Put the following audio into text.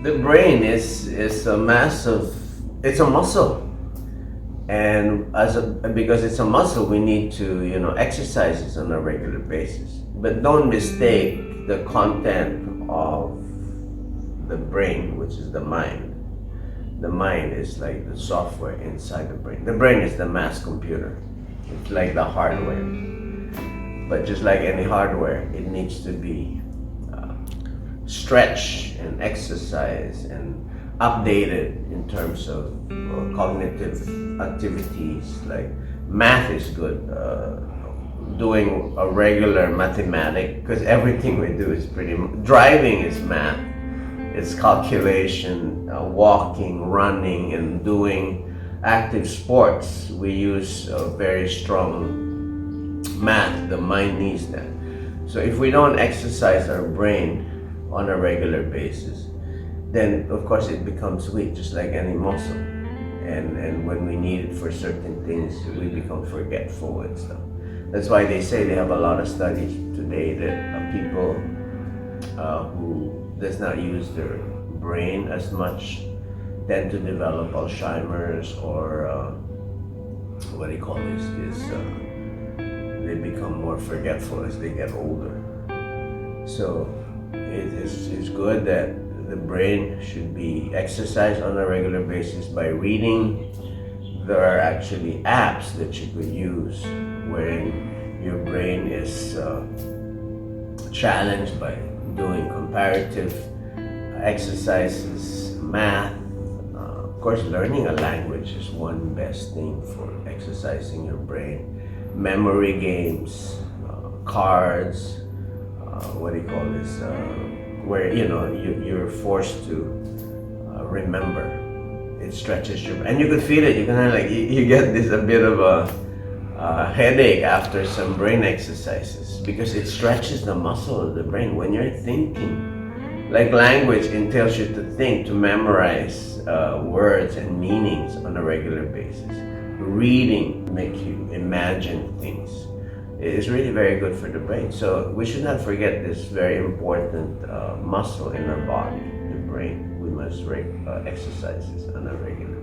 The brain is a massive, it's a muscle. And because it's a muscle, we need to, exercise it on a regular basis. But don't mistake the content of the brain, which is the mind. The mind is like the software inside the brain. The brain is the mass computer. It's like the hardware. But just like any hardware, it needs to be stretched and exercised and updated in terms of cognitive activities. Like math is good. Doing a regular mathematic, because everything we do is driving is math. It's calculation, walking, running, and doing active sports. We use very strong math. The mind needs that. So if we don't exercise our brain on a regular basis, then of course it becomes weak, just like any muscle. And when we need it for certain things, we become forgetful and stuff. That's why they say they have a lot of studies today that people who does not use their brain as much tend to develop Alzheimer's or what do you call this? They become more forgetful as they get older. So it's good that the brain should be exercised on a regular basis by reading. There are actually apps that you could use wherein your brain is challenged by doing comparative exercises, math. Of course, learning a language is one best thing for exercising your brain. Memory games, cards, what do you call this? Where you're forced to remember. It stretches your brain, and you could feel it. You can you get a bit of a headache after some brain exercises because it stretches the muscle of the brain when you're thinking. Like language entails you to think, to memorize words and meanings on a regular basis. Reading makes you imagine things. It's really very good for the brain. So we should not forget this very important muscle in our body, the brain. We must exercise this on a regular